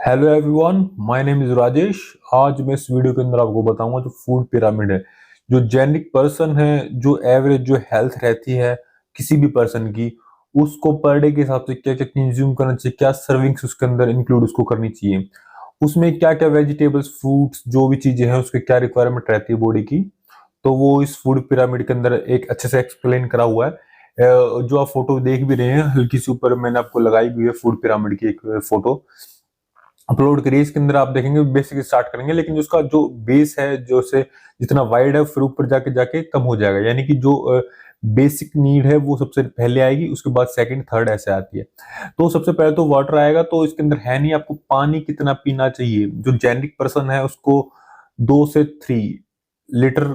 Hello everyone, my name is Rajesh. आज मैं इस वीडियो के अंदर आपको बताऊंगा जो फूड पिरामिड है। जो जेनेरिक पर्सन है, जो एवरेज जो हेल्थ रहती है किसी भी पर्सन की, उसको पर डे के हिसाब से क्या क्या कंज्यूम करना चाहिए, क्या सर्विंग्स उसके अंदर इंक्लूड उसको करनी चाहिए, उसमें क्या क्या वेजिटेबल्स फ्रूट्स जो भी चीजें हैं उसके क्या रिक्वायरमेंट रहती है बॉडी की। तो वो इस फूड पिरामिड के अंदर एक अच्छे से एक्सप्लेन करा हुआ है। जो आप फोटो देख भी रहे हैं हल्की सी ऊपर मैंने आपको लगाई हुई है फूड पिरामिड की एक फोटो अपलोड करिए। इसके अंदर आप देखेंगे बेसिक स्टार्ट करेंगे, लेकिन उसका जो बेस है जो से जितना वाइड है फिर ऊपर जाके जाके कम हो जाएगा, यानी कि जो बेसिक नीड है वो सबसे पहले आएगी, उसके बाद सेकंड थर्ड ऐसे आती है। तो सबसे पहले तो वाटर आएगा, तो इसके अंदर है नहीं आपको पानी कितना पीना चाहिए। जो जेनेरिक पर्सन है उसको 2 से 3 लीटर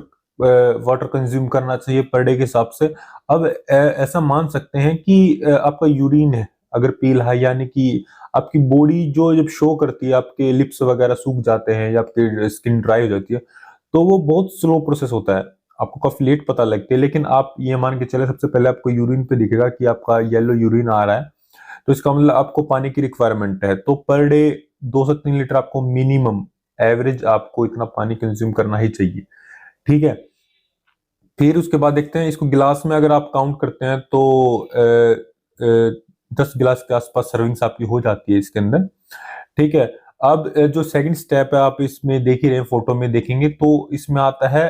वाटर कंज्यूम करना चाहिए पर डे के हिसाब से। अब ऐसा मान सकते हैं कि आपका यूरिन है अगर पी रहा है, यानी कि आपकी बॉडी जो जब शो करती है, आपके लिप्स वगैरह सूख जाते हैं या आपकी स्किन ड्राई हो जाती है, तो वो बहुत स्लो प्रोसेस होता है, आपको काफी लेट पता लगती है। लेकिन आप ये मान के चले सबसे पहले आपको यूरिन पे दिखेगा कि आपका येलो यूरिन आ रहा है, तो इसका मतलब आपको पानी की रिक्वायरमेंट है। तो पर डे 2 से 3 लीटर आपको मिनिमम एवरेज आपको इतना पानी कंज्यूम करना ही चाहिए। ठीक है, फिर उसके बाद देखते हैं इसको गिलास में अगर आप काउंट करते हैं तो 10 गिलास के आसपास सर्विंग्स आपकी हो जाती है इसके अंदर। ठीक है, अब जो सेकंड स्टेप है आप इसमें देख ही रहे हैं, फोटो में देखेंगे तो इसमें आता है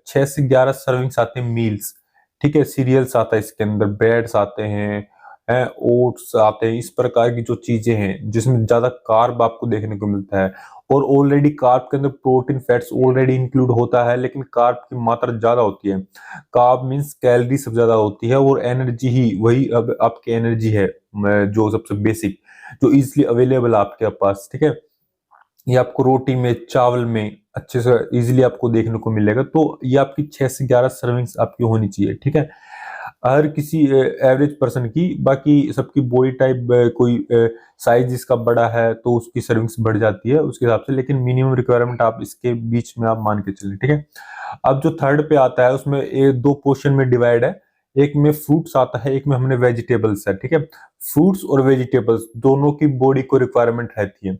6 से 11 सर्विंग्स आते हैं मील्स। ठीक है, सीरियल्स आता है इसके अंदर, ब्रेड्स आते हैं, ओट्स आते हैं, इस प्रकार की जो चीजें हैं जिसमें ज्यादा कार्ब आपको देखने को मिलता है। और ऑलरेडी कार्ब के अंदर प्रोटीन फैट्स ऑलरेडी इंक्लूड होता है, लेकिन कार्ब की मात्रा ज्यादा होती है। कार्ब मीन्स कैलोरी सबसे ज्यादा होती है, और एनर्जी ही वही अब आपकी एनर्जी है जो सबसे बेसिक, जो इजिली अवेलेबल है आपके पास। ठीक है, ये आपको रोटी में चावल में अच्छे से इजीली आपको देखने को मिलेगा। तो ये आपकी 6 से 11 सर्विंग्स आपकी होनी चाहिए। ठीक है, हर किसी एवरेज पर्सन की, बाकी सबकी बॉडी टाइप कोई साइज जिसका बड़ा है तो उसकी सर्विंग्स बढ़ जाती है उसके हिसाब से, लेकिन मिनिमम रिक्वायरमेंट आप इसके बीच में आप मान के चलें। ठीक है, अब जो थर्ड पे आता है उसमें 2 पोर्शन में डिवाइड है। एक में फ्रूट्स आता है, एक में हमने वेजिटेबल्स है। ठीक है, फ्रूट्स और वेजिटेबल्स दोनों की बॉडी को रिक्वायरमेंट रहती है,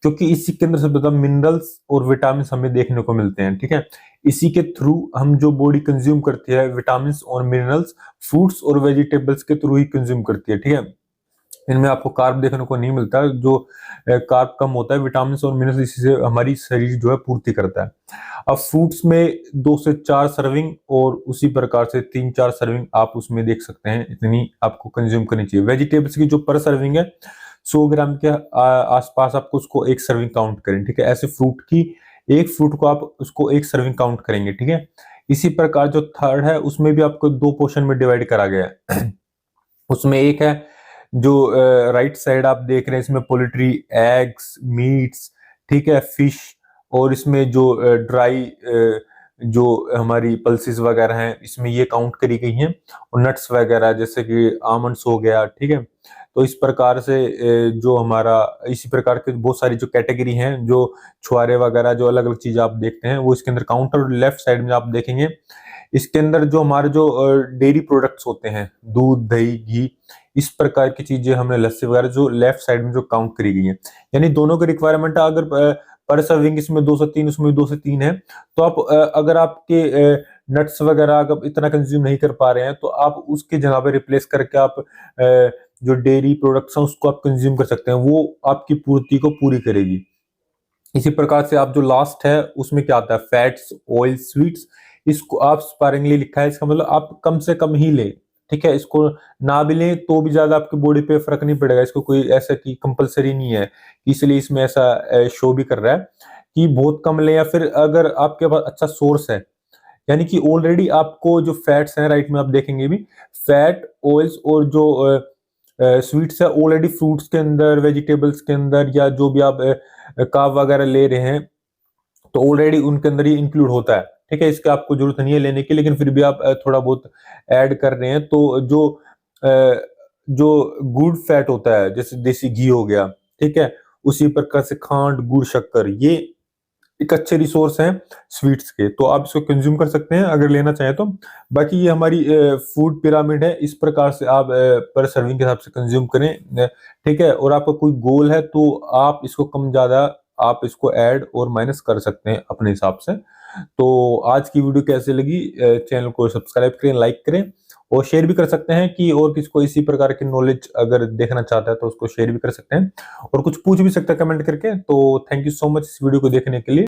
क्योंकि इसी के अंदर सबसे ज्यादा मिनरल्स और विटामिन हमें देखने को मिलते हैं। ठीक है, इसी के थ्रू हम जो बॉडी कंज्यूम करती है विटामिन और मिनरल्स फ्रूट्स और वेजिटेबल्स के थ्रू ही कंज्यूम करती है। ठीक है, इनमें आपको कार्ब देखने को नहीं मिलता, जो कार्ब कम होता है, विटामिन और मिनरल्स इसी से हमारी शरीर जो है पूर्ति करता है। अब फ्रूट्स में 2 से 4 सर्विंग और उसी प्रकार से 3-4 सर्विंग आप उसमें देख सकते हैं, इतनी आपको कंज्यूम करनी चाहिए। वेजिटेबल्स की जो पर सर्विंग है 100 ग्राम के आसपास आपको उसको एक सर्विंग काउंट करें। ठीक है, ऐसे फ्रूट की एक फ्रूट को आप उसको एक सर्विंग काउंट करेंगे। ठीक है, इसी प्रकार जो थर्ड है उसमें भी आपको 2 पोर्शन में डिवाइड करा गया है। उसमें एक है जो राइट साइड आप देख रहे हैं, इसमें पोल्ट्री, एग्स, मीट्स, ठीक है, फिश, और इसमें जो ड्राई जो हमारी पल्सेस वगैरह हैं इसमें ये काउंट करी गई हैं, और नट्स वगैरह जैसे कि आमंड्स हो गया। ठीक है, तो इस प्रकार से जो हमारा इसी प्रकार के बहुत सारी जो कैटेगरी हैं, जो छुआरे वगैरह जो अलग अलग चीज आप देखते हैं वो इसके अंदर काउंटर लेफ्ट साइड में आप देखेंगे। इसके अंदर जो हमारे जो डेयरी प्रोडक्ट्स होते हैं, दूध, दही, घी, इस प्रकार की चीजें हमने, लस्सी वगैरह जो लेफ्ट साइड में जो काउंट करी गई है, यानी दोनों की रिक्वायरमेंट है। अगर पर सर्विंग इसमें 2 से 3 उसमें 2 से 3 है, तो आप अगर आपके नट्स वगैरह अगर इतना कंज्यूम नहीं कर पा रहे हैं तो आप उसके जगह पे रिप्लेस करके आप जो डेयरी प्रोडक्ट्स हैं उसको आप कंज्यूम कर सकते हैं, वो आपकी पूर्ति को पूरी करेगी। इसी प्रकार से आप जो लास्ट है उसमें क्या आता है, फैट्स, ऑयल, स्वीट्स, इसको आप स्पारिंगली लिखा है, इसका मतलब आप कम से कम ही लें। ठीक है, इसको ना भी लें तो भी ज्यादा आपकी बॉडी पे फर्क नहीं पड़ेगा, इसको कोई ऐसा की कंपलसरी नहीं है, इसलिए इसमें ऐसा शो भी कर रहा है कि बहुत कम लें, या फिर अगर आपके पास अच्छा सोर्स है, यानी कि ऑलरेडी आपको जो फैट्स हैं, राइट में आप देखेंगे भी, फैट, ऑयल्स और जो स्वीट्स है ऑलरेडी फ्रूट्स के अंदर, वेजिटेबल्स के अंदर, या जो भी आप कार्ब वगैरह ले रहे हैं तो ऑलरेडी उनके अंदर ही इंक्लूड होता है। ठीक है, इसकी आपको जरूरत नहीं है लेने की, लेकिन फिर भी आप थोड़ा बहुत ऐड कर रहे हैं, तो अ, जो गुड फैट होता है जैसे देसी घी हो गया, ठीक है, उसी प्रकार से खांड, गुड़, शक्कर, ये एक अच्छे रिसोर्स हैं स्वीट्स के, तो आप इसको कंज्यूम कर सकते हैं अगर लेना चाहें तो। बाकी ये हमारी फूड पिरामिड है, इस प्रकार से आप पर सर्विंग के हिसाब से कंज्यूम करें, ठीक है। और आपका कोई गोल है तो आप इसको कम ज्यादा आप इसको ऐड और माइनस कर सकते हैं अपने हिसाब से। तो आज की वीडियो कैसे लगी, चैनल को सब्सक्राइब करें, लाइक करें और शेयर भी कर सकते हैं कि और किसको इसी प्रकार की नॉलेज अगर देखना चाहता है तो उसको शेयर भी कर सकते हैं और कुछ पूछ भी सकते हैं कमेंट करके। तो थैंक यू सो मच इस वीडियो को देखने के लिए।